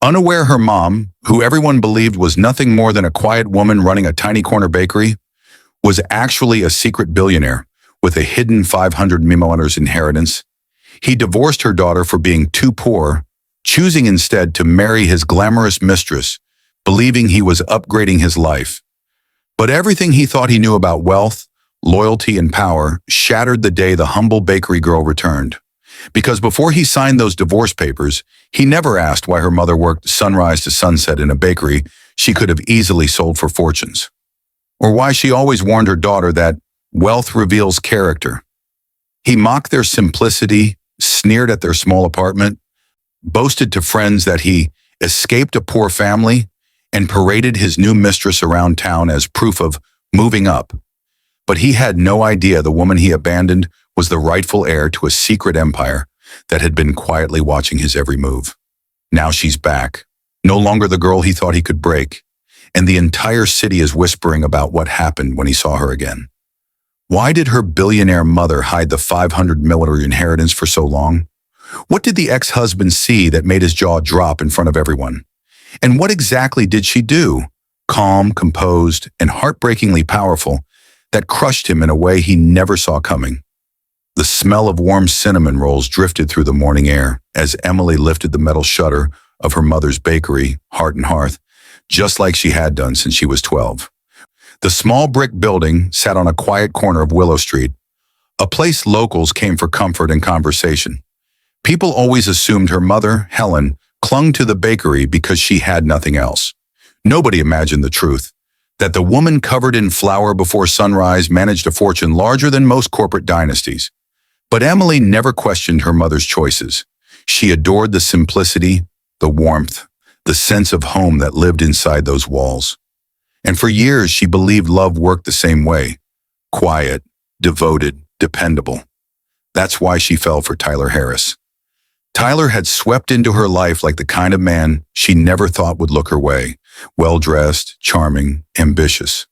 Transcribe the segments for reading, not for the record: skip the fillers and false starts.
Unaware her mom, who everyone believed was nothing more than a quiet woman running a tiny corner bakery, was actually a secret billionaire with a hidden $500 million inheritance. He divorced her daughter for being too poor, choosing instead to marry his glamorous mistress, believing he was upgrading his life. But everything he thought he knew about wealth, loyalty, and power shattered the day the humble bakery girl returned. Because before he signed those divorce papers, he never asked why her mother worked sunrise to sunset in a bakery she could have easily sold for fortunes. Or why she always warned her daughter that wealth reveals character. He mocked their simplicity, sneered at their small apartment, boasted to friends that he escaped a poor family, and paraded his new mistress around town as proof of moving up. But he had no idea the woman he abandoned was the rightful heir to a secret empire that had been quietly watching his every move. Now she's back, no longer the girl he thought he could break, and the entire city is whispering about what happened when he saw her again. Why did her billionaire mother hide the $500 million inheritance for so long? What did the ex-husband see that made his jaw drop in front of everyone? And what exactly did she do, calm, composed, and heartbreakingly powerful, that crushed him in a way he never saw coming? The smell of warm cinnamon rolls drifted through the morning air as Emily lifted the metal shutter of her mother's bakery, Heart and Hearth, just like she had done since she was 12. The small brick building sat on a quiet corner of Willow Street, a place locals came for comfort and conversation. People always assumed her mother, Helen, clung to the bakery because she had nothing else. Nobody imagined the truth, that the woman covered in flour before sunrise managed a fortune larger than most corporate dynasties. But Emily never questioned her mother's choices. She adored the simplicity, the warmth, the sense of home that lived inside those walls. And for years, she believed love worked the same way. Quiet, devoted, dependable. That's why she fell for Tyler Harris. Tyler had swept into her life like the kind of man she never thought would look her way. Well-dressed, charming, ambitious.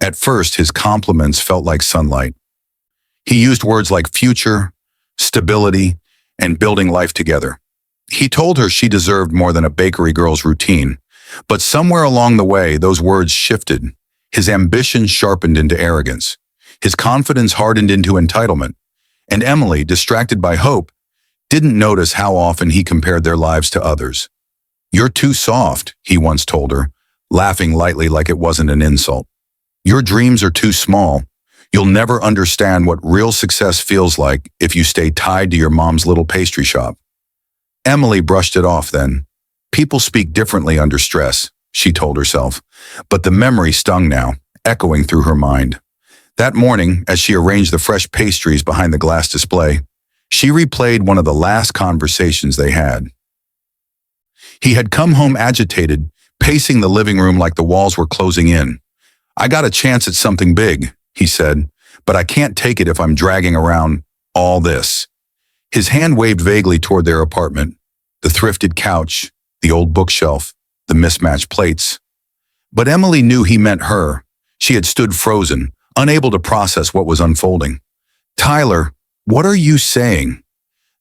At first, his compliments felt like sunlight. He used words like future, stability, and building life together. He told her she deserved more than a bakery girl's routine. But somewhere along the way, those words shifted. His ambition sharpened into arrogance. His confidence hardened into entitlement. And Emily, distracted by hope, didn't notice how often he compared their lives to others. "You're too soft," he once told her, laughing lightly like it wasn't an insult. "Your dreams are too small. You'll never understand what real success feels like if you stay tied to your mom's little pastry shop." Emily brushed it off then. People speak differently under stress, she told herself, but the memory stung now, echoing through her mind. That morning, as she arranged the fresh pastries behind the glass display, she replayed one of the last conversations they had. He had come home agitated, pacing the living room like the walls were closing in. "I got a chance at something big," he said, "but I can't take it if I'm dragging around all this." His hand waved vaguely toward their apartment, the thrifted couch, the old bookshelf, the mismatched plates. But Emily knew he meant her. She had stood frozen, unable to process what was unfolding. "Tyler, what are you saying?"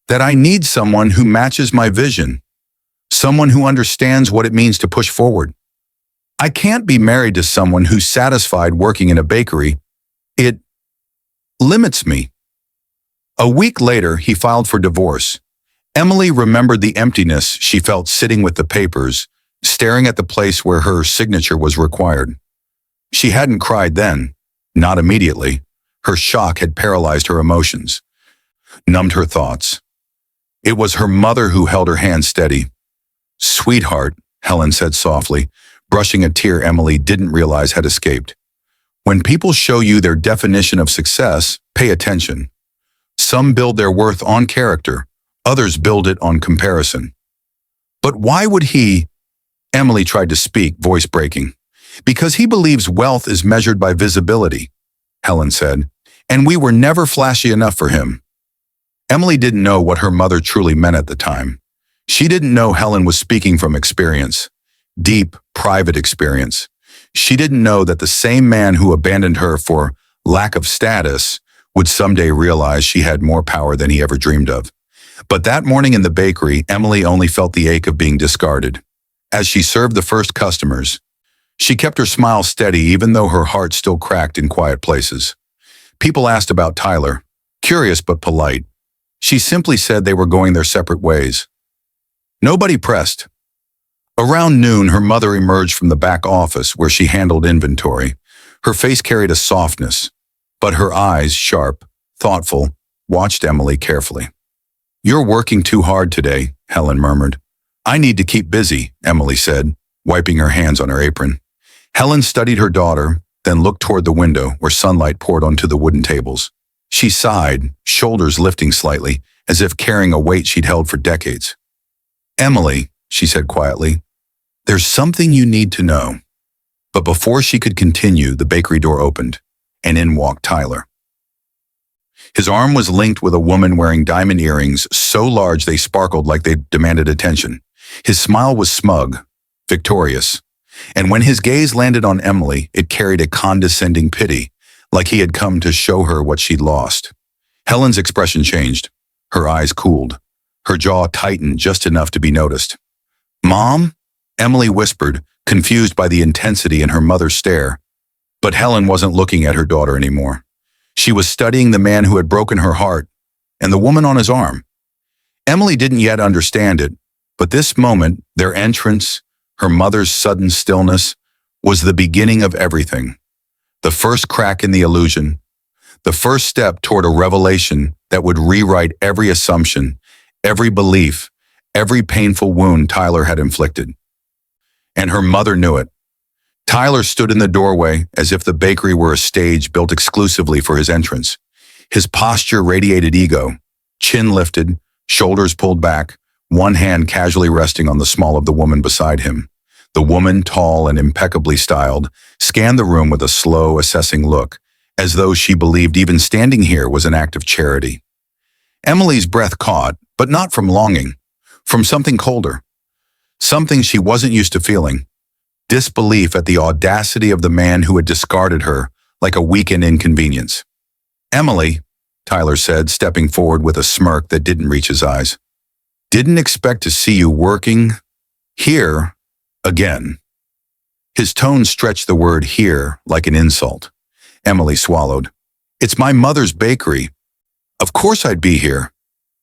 "That I need someone who matches my vision. Someone who understands what it means to push forward. I can't be married to someone who's satisfied working in a bakery. It limits me." A week later, he filed for divorce. Emily remembered the emptiness she felt sitting with the papers, staring at the place where her signature was required. She hadn't cried then, not immediately. Her shock had paralyzed her emotions, numbed her thoughts. It was her mother who held her hand steady. "Sweetheart," Helen said softly, brushing a tear Emily didn't realize had escaped. "When people show you their definition of success, pay attention. Some build their worth on character. Others build it on comparison." "But why would he?" Emily tried to speak, voice breaking. "Because he believes wealth is measured by visibility," Helen said, "and we were never flashy enough for him." Emily didn't know what her mother truly meant at the time. She didn't know Helen was speaking from experience, deep, private experience. She didn't know that the same man who abandoned her for lack of status would someday realize she had more power than he ever dreamed of. But that morning in the bakery, Emily only felt the ache of being discarded. As she served the first customers, she kept her smile steady even though her heart still cracked in quiet places. People asked about Tyler, curious but polite. She simply said they were going their separate ways. Nobody pressed. Around noon, her mother emerged from the back office where she handled inventory. Her face carried a softness, but her eyes, sharp, thoughtful, watched Emily carefully. "You're working too hard today," Helen murmured. "I need to keep busy," Emily said, wiping her hands on her apron. Helen studied her daughter, then looked toward the window where sunlight poured onto the wooden tables. She sighed, shoulders lifting slightly, as if carrying a weight she'd held for decades. "Emily," she said quietly, "there's something you need to know." But before she could continue, the bakery door opened, and in walked Tyler. His arm was linked with a woman wearing diamond earrings so large they sparkled like they demanded attention. His smile was smug, victorious, and when his gaze landed on Emily, it carried a condescending pity, like he had come to show her what she'd lost. Helen's expression changed. Her eyes cooled. Her jaw tightened just enough to be noticed. "Mom?" Emily whispered, confused by the intensity in her mother's stare. But Helen wasn't looking at her daughter anymore. She was studying the man who had broken her heart and the woman on his arm. Emily didn't yet understand it, but this moment, their entrance, her mother's sudden stillness, was the beginning of everything. The first crack in the illusion, the first step toward a revelation that would rewrite every assumption, every belief, every painful wound Tyler had inflicted. And her mother knew it. Tyler stood in the doorway as if the bakery were a stage built exclusively for his entrance. His posture radiated ego, chin lifted, shoulders pulled back, one hand casually resting on the small of the woman beside him. The woman, tall and impeccably styled, scanned the room with a slow, assessing look, as though she believed even standing here was an act of charity. Emily's breath caught, but not from longing, from something colder. Something she wasn't used to feeling. Disbelief at the audacity of the man who had discarded her like a weekend inconvenience. "Emily," Tyler said, stepping forward with a smirk that didn't reach his eyes. "Didn't expect to see you working here again." His tone stretched the word "here" like an insult. Emily swallowed. "It's my mother's bakery. Of course I'd be here."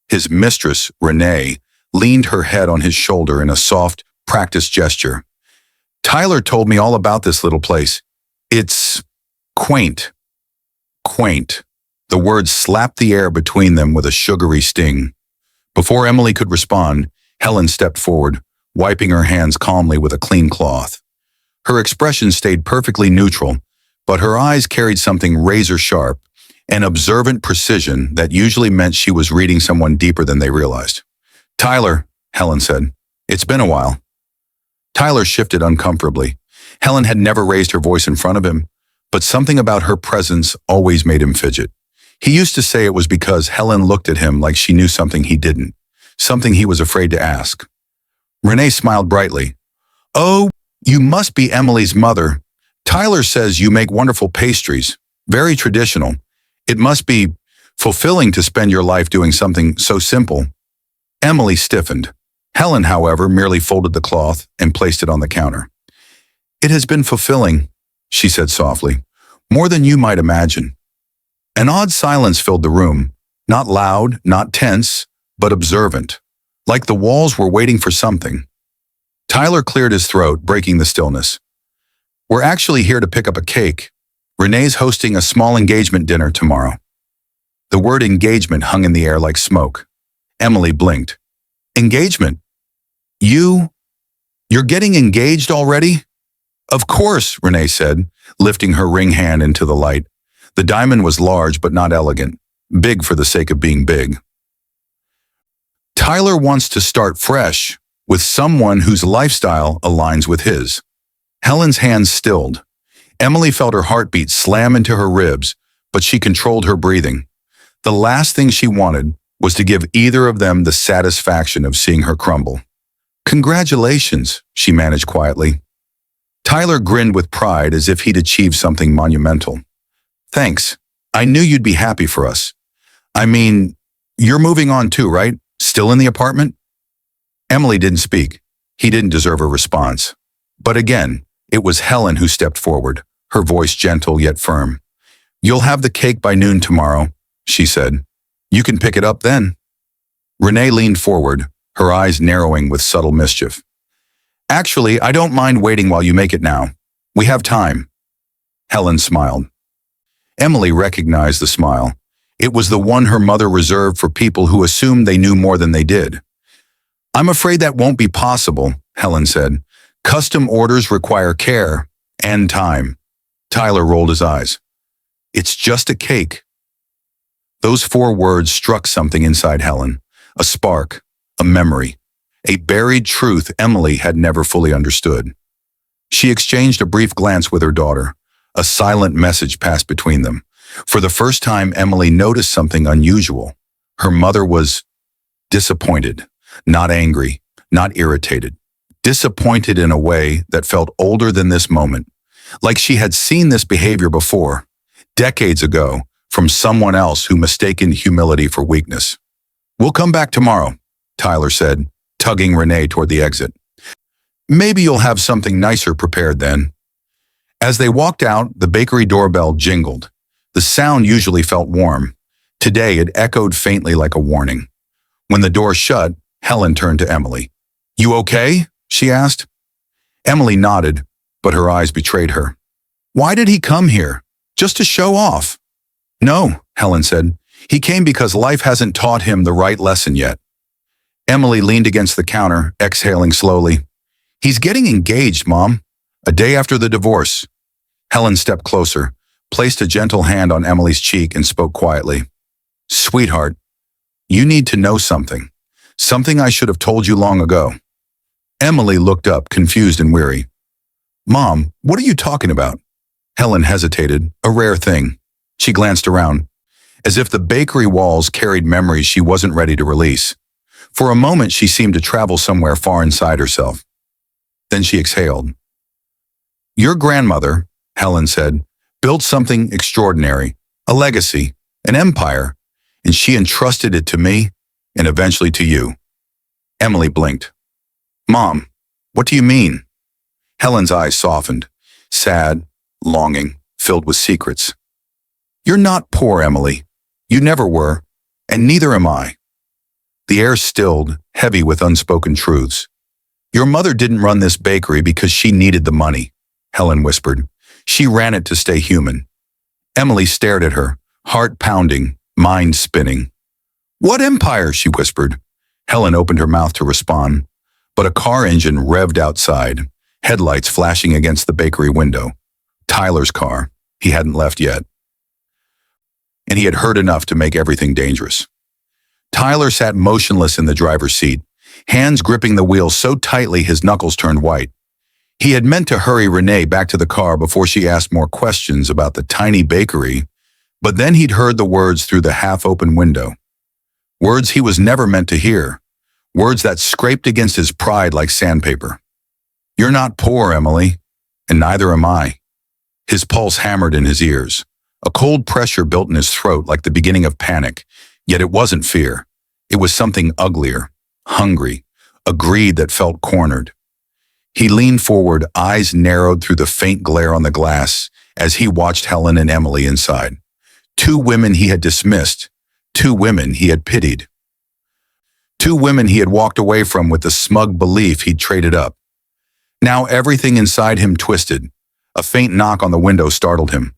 His mistress, Renee, leaned her head on his shoulder in a soft, practiced gesture. "Tyler told me all about this little place. It's quaint." Quaint. The words slapped the air between them with a sugary sting. Before Emily could respond, Helen stepped forward, wiping her hands calmly with a clean cloth. Her expression stayed perfectly neutral, but her eyes carried something razor-sharp, an observant precision that usually meant she was reading someone deeper than they realized. "Tyler," Helen said, "it's been a while." Tyler shifted uncomfortably. Helen had never raised her voice in front of him, but something about her presence always made him fidget. He used to say it was because Helen looked at him like she knew something he didn't, something he was afraid to ask. Renee smiled brightly. "Oh, you must be Emily's mother. Tyler says you make wonderful pastries, very traditional. It must be fulfilling to spend your life doing something so simple." Emily stiffened. Helen, however, merely folded the cloth and placed it on the counter. "It has been fulfilling," she said softly, "more than you might imagine." An odd silence filled the room, not loud, not tense, but observant, like the walls were waiting for something. Tyler cleared his throat, breaking the stillness. "We're actually here to pick up a cake. Renee's hosting a small engagement dinner tomorrow." The word engagement hung in the air like smoke. Emily blinked. "Engagement? You're getting engaged already?" "Of course," Renee said, lifting her ring hand into the light. The diamond was large but not elegant, big for the sake of being big. "Tyler wants to start fresh, with someone whose lifestyle aligns with his." Helen's hands stilled. Emily felt her heartbeat slam into her ribs, but she controlled her breathing. The last thing she wanted was to give either of them the satisfaction of seeing her crumble. "Congratulations," she managed quietly. Tyler grinned with pride as if he'd achieved something monumental. "Thanks. I knew you'd be happy for us. I mean, you're moving on too, right? Still in the apartment?" Emily didn't speak. He didn't deserve a response. But again, it was Helen who stepped forward, her voice gentle yet firm. "You'll have the cake by noon tomorrow," she said. "You can pick it up then." Renee leaned forward, her eyes narrowing with subtle mischief. "Actually, I don't mind waiting while you make it now. We have time." Helen smiled. Emily recognized the smile. It was the one her mother reserved for people who assumed they knew more than they did. "I'm afraid that won't be possible," Helen said. "Custom orders require care and time." Tyler rolled his eyes. "It's just a cake." Those 4 words struck something inside Helen. A spark, a memory, a buried truth Emily had never fully understood. She exchanged a brief glance with her daughter. A silent message passed between them. For the first time, Emily noticed something unusual. Her mother was disappointed, not angry, not irritated. Disappointed in a way that felt older than this moment, like she had seen this behavior before, decades ago, from someone else who mistaken humility for weakness. "We'll come back tomorrow," Tyler said, tugging Renee toward the exit. "Maybe you'll have something nicer prepared then." As they walked out, the bakery doorbell jingled. The sound usually felt warm. Today it echoed faintly like a warning. When the door shut, Helen turned to Emily. "You okay?" she asked. Emily nodded, but her eyes betrayed her. "Why did he come here? Just to show off?" "No," Helen said. "He came because life hasn't taught him the right lesson yet." Emily leaned against the counter, exhaling slowly. "He's getting engaged, Mom. A day after the divorce." Helen stepped closer, placed a gentle hand on Emily's cheek, and spoke quietly. "Sweetheart, you need to know something. Something I should have told you long ago." Emily looked up, confused and weary. "Mom, what are you talking about?" Helen hesitated, a rare thing. She glanced around, as if the bakery walls carried memories she wasn't ready to release. For a moment, she seemed to travel somewhere far inside herself. Then she exhaled. "Your grandmother," Helen said, "built something extraordinary, a legacy, an empire, and she entrusted it to me and eventually to you." Emily blinked. "Mom, what do you mean?" Helen's eyes softened, sad, longing, filled with secrets. "You're not poor, Emily. You never were, and neither am I." The air stilled, heavy with unspoken truths. "Your mother didn't run this bakery because she needed the money," Helen whispered. "She ran it to stay human." Emily stared at her, heart pounding, mind spinning. "What empire?" she whispered. Helen opened her mouth to respond, but a car engine revved outside, headlights flashing against the bakery window. Tyler's car. He hadn't left yet. And he had heard enough to make everything dangerous. Tyler sat motionless in the driver's seat, hands gripping the wheel so tightly his knuckles turned white. He had meant to hurry Renee back to the car before she asked more questions about the tiny bakery, but then he'd heard the words through the half-open window. Words he was never meant to hear. Words that scraped against his pride like sandpaper. "You're not poor, Emily, and neither am I." His pulse hammered in his ears. A cold pressure built in his throat like the beginning of panic, yet it wasn't fear. It was something uglier, hungry, a greed that felt cornered. He leaned forward, eyes narrowed through the faint glare on the glass as he watched Helen and Emily inside. 2 women he had dismissed, 2 women he had pitied. 2 women he had walked away from with the smug belief he'd traded up. Now everything inside him twisted. A faint knock on the window startled him.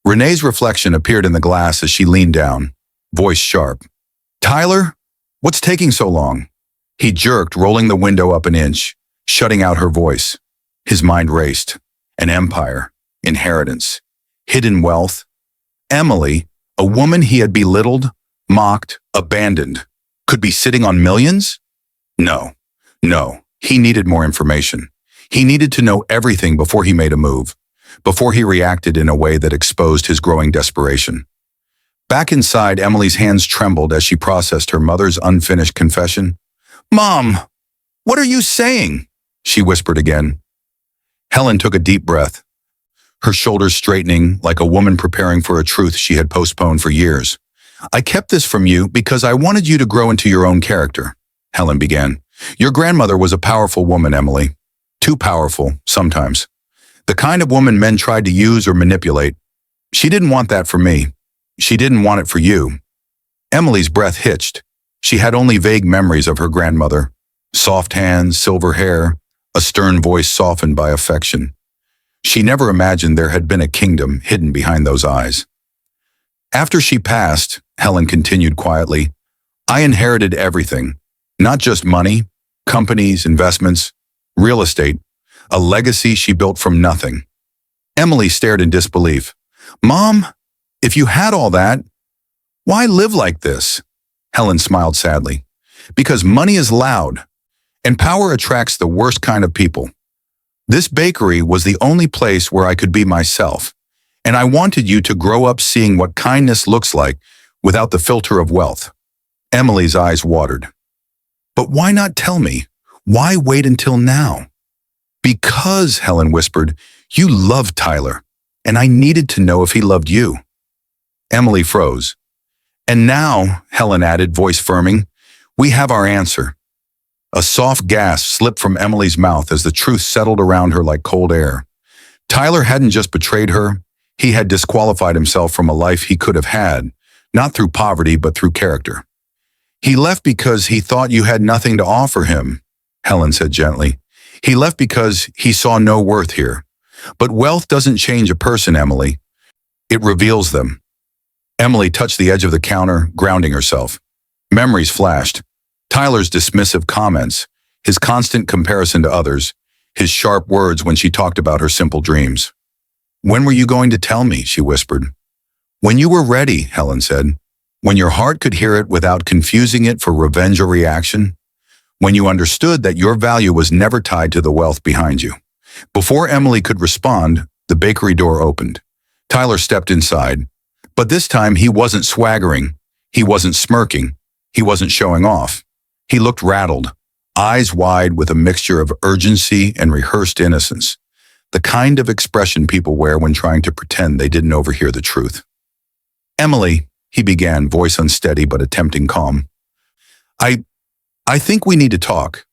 Renee's reflection appeared in the glass as she leaned down, voice sharp. "Tyler, what's taking so long?" He jerked, rolling the window up an inch, shutting out her voice. His mind raced. An empire, inheritance, hidden wealth. Emily, a woman he had belittled, mocked, abandoned, could be sitting on millions? No, he needed more information. He needed to know everything before he made a move, before he reacted in a way that exposed his growing desperation. Back inside, Emily's hands trembled as she processed her mother's unfinished confession. "Mom, what are you saying?" she whispered again. Helen took a deep breath, her shoulders straightening like a woman preparing for a truth she had postponed for years. "I kept this from you because I wanted you to grow into your own character," Helen began. Your grandmother was a powerful woman, Emily. Too powerful, sometimes. The kind of woman men tried to use or manipulate. She didn't want that for me. She didn't want it for you. Emily's breath hitched. She had only vague memories of her grandmother. Soft hands, silver hair, a stern voice softened by affection. She never imagined there had been a kingdom hidden behind those eyes. After she passed, Helen continued quietly, I inherited everything. Not just money, companies, investments, real estate, a legacy she built from nothing. Emily stared in disbelief. Mom, if you had all that, why live like this? Helen smiled sadly. Because money is loud, and power attracts the worst kind of people. This bakery was the only place where I could be myself, and I wanted you to grow up seeing what kindness looks like without the filter of wealth. Emily's eyes watered. But why not tell me? Why wait until now? Because, Helen whispered, you loved Tyler, and I needed to know if he loved you. Emily froze. And now, Helen added, voice firming, we have our answer. A soft gasp slipped from Emily's mouth as the truth settled around her like cold air. Tyler hadn't just betrayed her, he had disqualified himself from a life he could have had, not through poverty but through character. He left because he thought you had nothing to offer him, Helen said gently. He left because he saw no worth here. But wealth doesn't change a person, Emily. It reveals them. Emily touched the edge of the counter, grounding herself. Memories flashed. Tyler's dismissive comments, his constant comparison to others, his sharp words when she talked about her simple dreams. When were you going to tell me? She whispered. When you were ready, Helen said. When your heart could hear it without confusing it for revenge or reaction. When you understood that your value was never tied to the wealth behind you. Before Emily could respond, the bakery door opened. Tyler stepped inside. But this time he wasn't swaggering. He wasn't smirking. He wasn't showing off. He looked rattled, eyes wide with a mixture of urgency and rehearsed innocence, the kind of expression people wear when trying to pretend they didn't overhear the truth. Emily, he began, voice unsteady but attempting calm. I think we need to talk.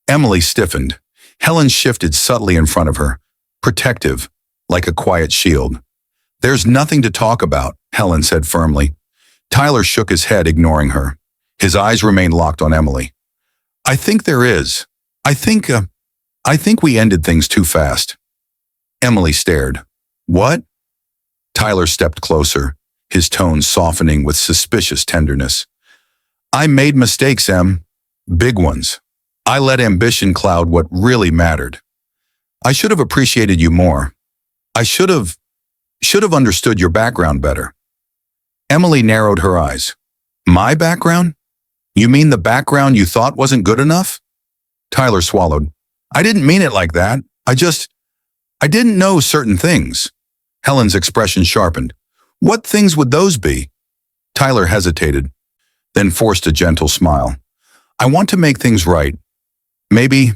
Emily stiffened. Helen shifted subtly in front of her, protective, like a quiet shield. There's nothing to talk about, Helen said firmly. Tyler shook his head, ignoring her. His eyes remained locked on Emily. I think there is. I think we ended things too fast. Emily stared. What? Tyler stepped closer, his tone softening with suspicious tenderness. I made mistakes, Em. Big ones. I let ambition cloud what really mattered. I should have appreciated you more. I should have understood your background better. Emily narrowed her eyes. My background? You mean the background you thought wasn't good enough? Tyler swallowed. I didn't mean it like that. I didn't know certain things. Helen's expression sharpened. What things would those be? Tyler hesitated, then forced a gentle smile. I want to make things right. Maybe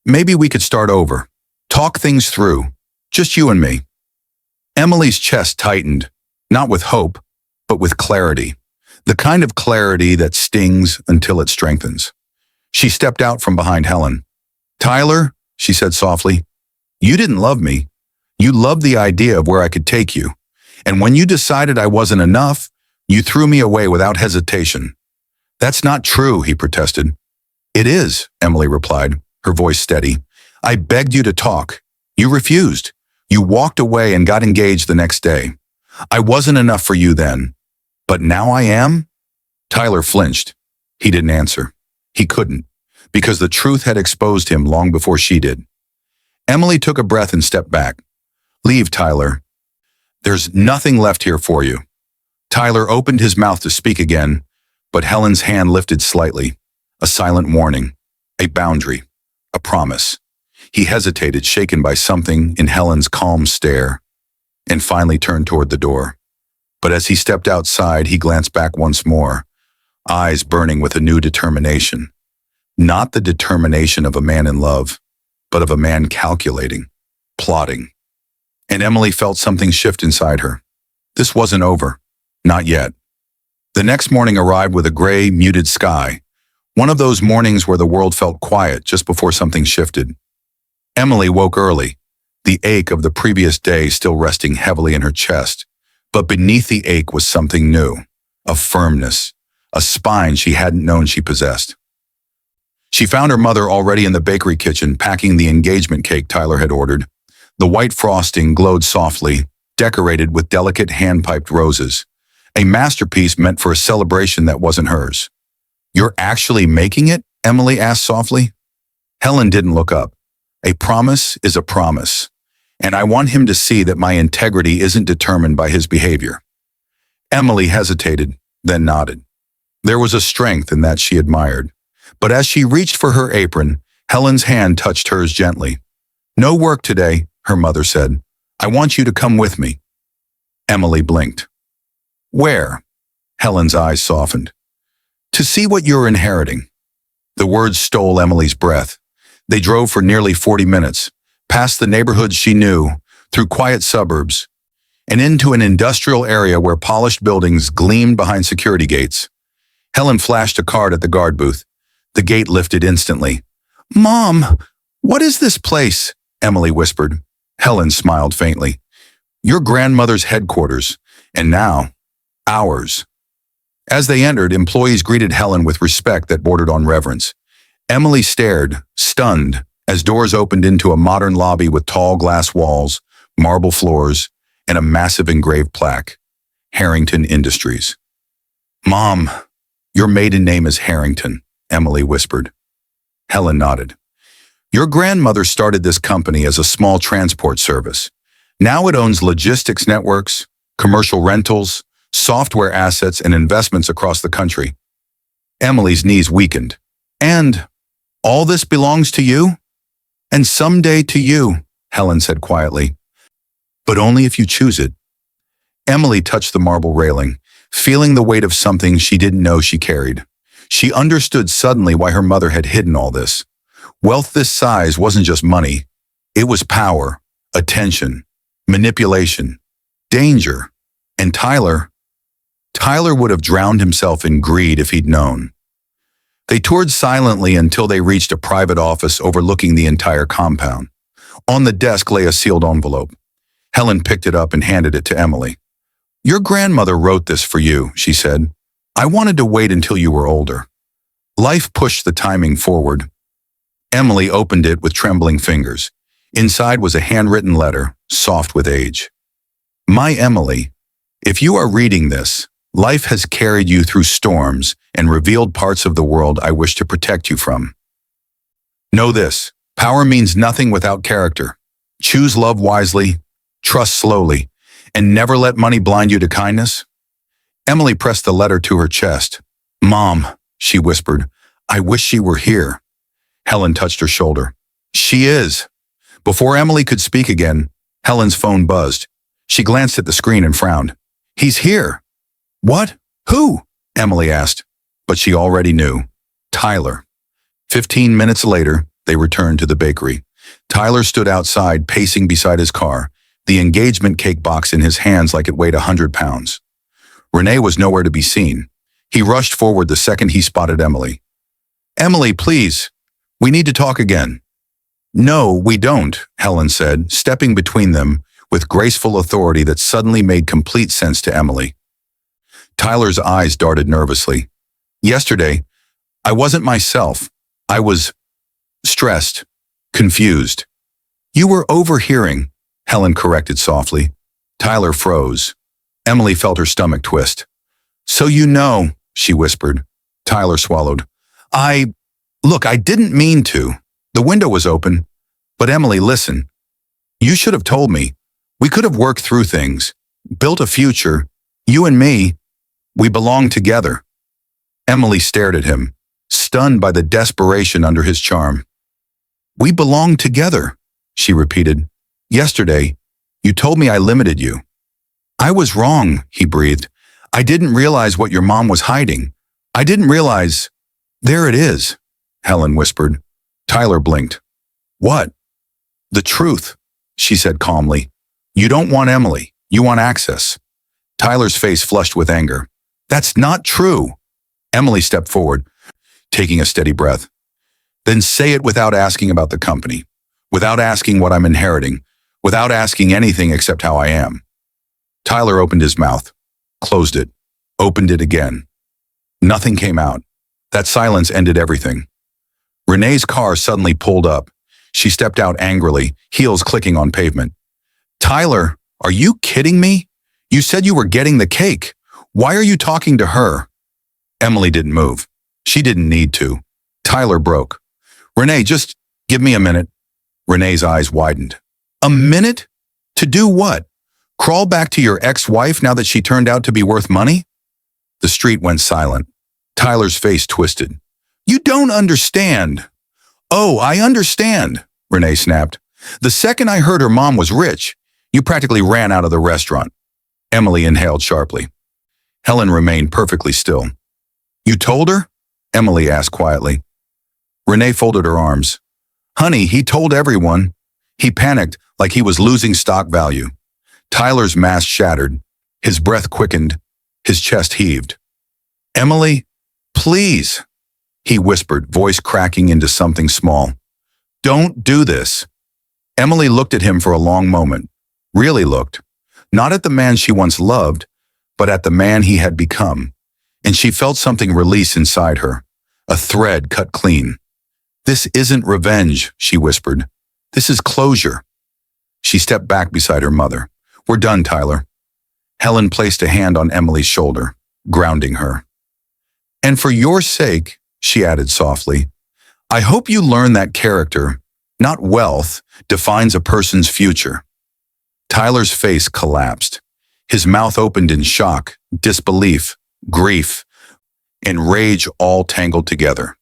we could start over. Talk things through. Just you and me. Emily's chest tightened, not with hope, but with clarity. The kind of clarity that stings until it strengthens. She stepped out from behind Helen. Tyler, she said softly, you didn't love me. You loved the idea of where I could take you. And when you decided I wasn't enough, you threw me away without hesitation. That's not true, he protested. It is, Emily replied, her voice steady. I begged you to talk. You refused. You walked away and got engaged the next day. I wasn't enough for you then. But now I am? Tyler flinched. He didn't answer. He couldn't, because the truth had exposed him long before she did. Emily took a breath and stepped back. Leave, Tyler. There's nothing left here for you. Tyler opened his mouth to speak again, but Helen's hand lifted slightly. A silent warning, a boundary, a promise. He hesitated, shaken by something in Helen's calm stare, and finally turned toward the door. But as he stepped outside, he glanced back once more, eyes burning with a new determination. Not the determination of a man in love, but of a man calculating, plotting. And Emily felt something shift inside her. This wasn't over. Not yet. The next morning arrived with a gray, muted sky, One of those mornings where the world felt quiet just before something shifted. Emily woke early, the ache of the previous day still resting heavily in her chest. But beneath the ache was something new, a firmness, a spine she hadn't known she possessed. She found her mother already in the bakery kitchen packing the engagement cake Tyler had ordered. The white frosting glowed softly, decorated with delicate hand-piped roses, a masterpiece meant for a celebration that wasn't hers. "You're actually making it?" Emily asked softly. Helen didn't look up. "A promise is a promise, and I want him to see that my integrity isn't determined by his behavior." Emily hesitated, then nodded. There was a strength in that she admired. But as she reached for her apron, Helen's hand touched hers gently. "No work today," her mother said. "I want you to come with me." Emily blinked. "Where?" Helen's eyes softened. "To see what you're inheriting." The words stole Emily's breath. They drove for nearly 40 minutes, past the neighborhoods she knew, through quiet suburbs, and into an industrial area where polished buildings gleamed behind security gates. Helen flashed a card at the guard booth. The gate lifted instantly. "Mom, what is this place?" Emily whispered. Helen smiled faintly. "Your grandmother's headquarters, and now, ours." As they entered, employees greeted Helen with respect that bordered on reverence. Emily stared, stunned, as doors opened into a modern lobby with tall glass walls, marble floors, and a massive engraved plaque. Harrington Industries. "Mom, your maiden name is Harrington," Emily whispered. Helen nodded. "Your grandmother started this company as a small transport service. Now it owns logistics networks, commercial rentals, software assets, and investments across the country." Emily's knees weakened. "And all this belongs to you?" "And someday to you," Helen said quietly. "But only if you choose it." Emily touched the marble railing, feeling the weight of something she didn't know she carried. She understood suddenly why her mother had hidden all this. Wealth this size wasn't just money. It was power, attention, manipulation, danger. And Tyler would have drowned himself in greed if he'd known. They toured silently until they reached a private office overlooking the entire compound. On the desk lay a sealed envelope. Helen picked it up and handed it to Emily. "Your grandmother wrote this for you," she said. "I wanted to wait until you were older." Life pushed the timing forward. Emily opened it with trembling fingers. Inside was a handwritten letter, soft with age. "My Emily, if you are reading this, life has carried you through storms and revealed parts of the world I wish to protect you from. Know this, power means nothing without character. Choose love wisely, trust slowly, and never let money blind you to kindness." Emily pressed the letter to her chest. "Mom," she whispered, "I wish she were here." Helen touched her shoulder. "She is." Before Emily could speak again, Helen's phone buzzed. She glanced at the screen and frowned. "He's here." "What? Who?" Emily asked, but she already knew. Tyler. 15 minutes later, they returned to the bakery. Tyler stood outside, pacing beside his car, the engagement cake box in his hands like it weighed 100 pounds. Renee was nowhere to be seen. He rushed forward the second he spotted Emily. "Emily, please. We need to talk again." "No, we don't," Helen said, stepping between them with graceful authority that suddenly made complete sense to Emily. Tyler's eyes darted nervously. "Yesterday, I wasn't myself. I was stressed, confused." "You were overhearing," Helen corrected softly. Tyler froze. Emily felt her stomach twist. "So you know," she whispered. Tyler swallowed. Look, I didn't mean to. The window was open. But Emily, listen. You should have told me. We could have worked through things, built a future. You and me, we belong together." Emily stared at him, stunned by the desperation under his charm. "We belong together," she repeated. "Yesterday, you told me I limited you." "I was wrong," he breathed. "I didn't realize what your mom was hiding. I didn't realize—" "There it is," Helen whispered. Tyler blinked. "What?" "The truth," she said calmly. "You don't want Emily. You want access." Tyler's face flushed with anger. "That's not true." Emily stepped forward. taking a steady breath. Then say it without asking about the company, without asking what I'm inheriting, without asking anything except how I am. Tyler opened his mouth, closed it, opened it again. Nothing came out. That silence ended everything. Renee's car suddenly pulled up. She stepped out angrily, heels clicking on pavement. Tyler, are you kidding me? You said you were getting the cake. Why are you talking to her? Emily didn't move. She didn't need to. Tyler broke. Renee, just give me a minute. Renee's eyes widened. A minute? To do what? Crawl back to your ex-wife now that she turned out to be worth money? The street went silent. Tyler's face twisted. You don't understand. Oh, I understand, Renee snapped. The second I heard her mom was rich, you practically ran out of the restaurant. Emily inhaled sharply. Helen remained perfectly still. You told her? Emily asked quietly. Renee folded her arms. Honey, he told everyone. He panicked like he was losing stock value. Tyler's mask shattered. His breath quickened. His chest heaved. Emily, please, he whispered, voice cracking into something small. Don't do this. Emily looked at him for a long moment. Really looked. Not at the man she once loved, but at the man he had become. And she felt something release inside her. A thread cut clean. This isn't revenge, she whispered. This is closure. She stepped back beside her mother. We're done, Tyler. Helen placed a hand on Emily's shoulder, grounding her. And for your sake, she added softly, I hope you learn that character, not wealth, defines a person's future. Tyler's face collapsed. His mouth opened in shock, disbelief, grief, and rage all tangled together.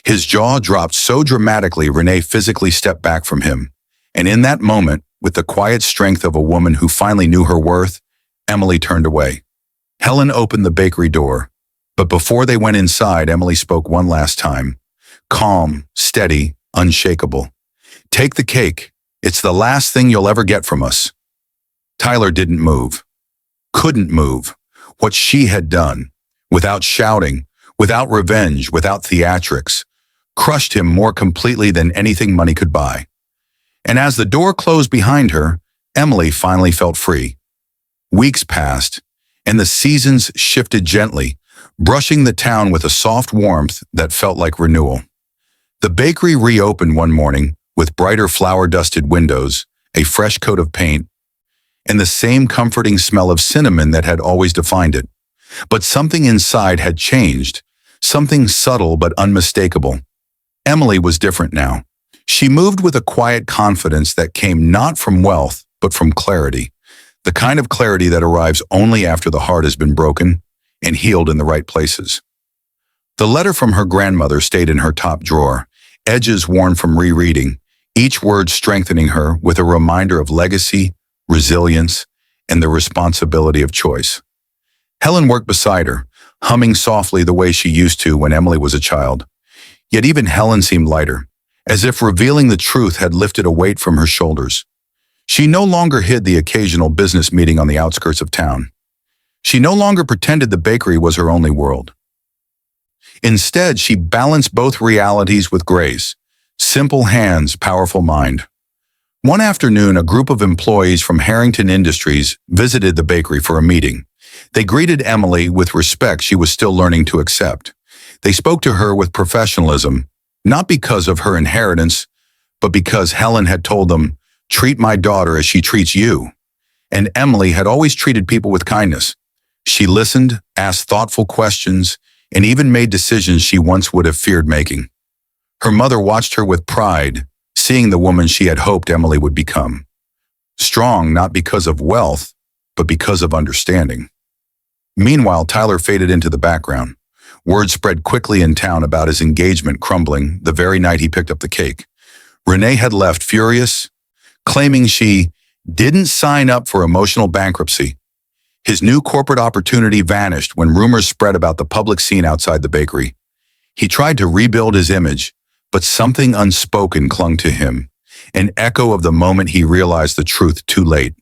His jaw dropped so dramatically Renee physically stepped back from him. And in that moment, with the quiet strength of a woman who finally knew her worth, Emily turned away. Helen opened the bakery door. But before they went inside, Emily spoke one last time. Calm, steady, unshakable. Take the cake. It's the last thing you'll ever get from us. Tyler didn't move. Couldn't move. What she had done, without shouting, without revenge, without theatrics, crushed him more completely than anything money could buy. And as the door closed behind her, Emily finally felt free. Weeks passed, and the seasons shifted gently, brushing the town with a soft warmth that felt like renewal. The bakery reopened one morning with brighter flour-dusted windows, a fresh coat of paint, and the same comforting smell of cinnamon that had always defined it. But something inside had changed, something subtle but unmistakable. Emily was different now. She moved with a quiet confidence that came not from wealth, but from clarity, the kind of clarity that arrives only after the heart has been broken and healed in the right places. The letter from her grandmother stayed in her top drawer, edges worn from rereading, each word strengthening her with a reminder of legacy, resilience, and the responsibility of choice. Helen worked beside her, humming softly the way she used to when Emily was a child. Yet even Helen seemed lighter, as if revealing the truth had lifted a weight from her shoulders. She no longer hid the occasional business meeting on the outskirts of town. She no longer pretended the bakery was her only world. Instead, she balanced both realities with grace. Simple hands, powerful mind. One afternoon, a group of employees from Harrington Industries visited the bakery for a meeting. They greeted Emily with respect she was still learning to accept. They spoke to her with professionalism, not because of her inheritance, but because Helen had told them, treat my daughter as she treats you. And Emily had always treated people with kindness. She listened, asked thoughtful questions, and even made decisions she once would have feared making. Her mother watched her with pride, seeing the woman she had hoped Emily would become. Strong not because of wealth, but because of understanding. Meanwhile, Tyler faded into the background. Word spread quickly in town about his engagement crumbling the very night he picked up the cake. Renee had left furious, claiming she didn't sign up for emotional bankruptcy. His new corporate opportunity vanished when rumors spread about the public scene outside the bakery. He tried to rebuild his image, but something unspoken clung to him, an echo of the moment he realized the truth too late.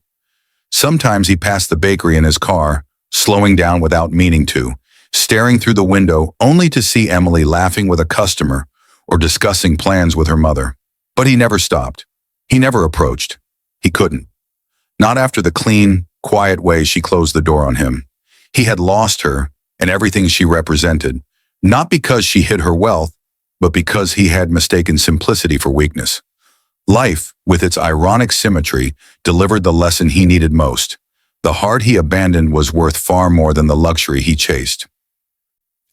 Sometimes he passed the bakery in his car, slowing down without meaning to, staring through the window only to see Emily laughing with a customer or discussing plans with her mother. But he never stopped. He never approached. He couldn't. Not after the clean, quiet way she closed the door on him. He had lost her and everything she represented, not because she hid her wealth, but because he had mistaken simplicity for weakness. Life, with its ironic symmetry, delivered the lesson he needed most. The heart he abandoned was worth far more than the luxury he chased.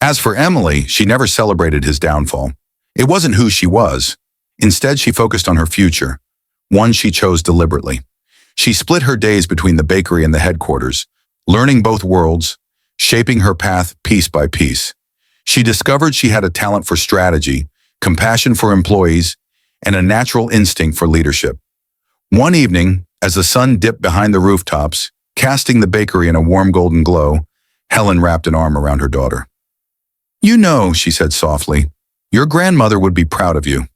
As for Emily, she never celebrated his downfall. It wasn't who she was. Instead, she focused on her future, one she chose deliberately. She split her days between the bakery and the headquarters, learning both worlds, shaping her path piece by piece. She discovered she had a talent for strategy, compassion for employees, and a natural instinct for leadership. One evening, as the sun dipped behind the rooftops, casting the bakery in a warm golden glow, Helen wrapped an arm around her daughter. "You know," she said softly, "your grandmother would be proud of you."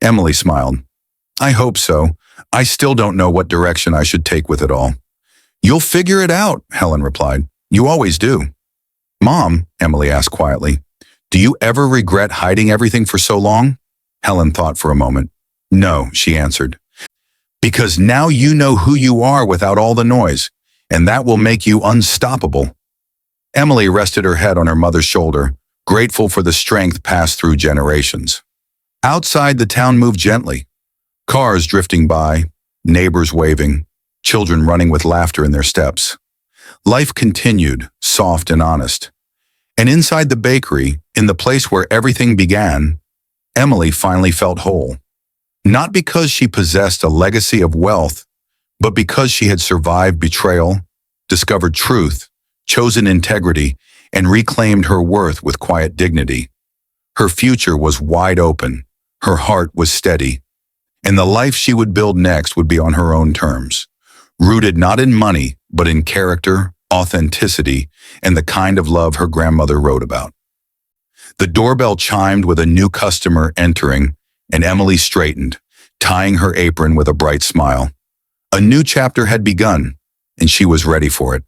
Emily smiled. "I hope so. I still don't know what direction I should take with it all." "You'll figure it out," Helen replied. "You always do." "Mom," Emily asked quietly, "do you ever regret hiding everything for so long?" Helen thought for a moment. "No," she answered. "Because now you know who you are without all the noise, and that will make you unstoppable." Emily rested her head on her mother's shoulder, grateful for the strength passed through generations. Outside, the town moved gently. Cars drifting by, neighbors waving, children running with laughter in their steps. Life continued, soft and honest. And inside the bakery, in the place where everything began, Emily finally felt whole. Not because she possessed a legacy of wealth, but because she had survived betrayal, discovered truth, chosen integrity, and reclaimed her worth with quiet dignity. Her future was wide open, her heart was steady, and the life she would build next would be on her own terms, rooted not in money, but in character, authenticity, and the kind of love her grandmother wrote about. The doorbell chimed with a new customer entering, and Emily straightened, tying her apron with a bright smile. A new chapter had begun, and she was ready for it.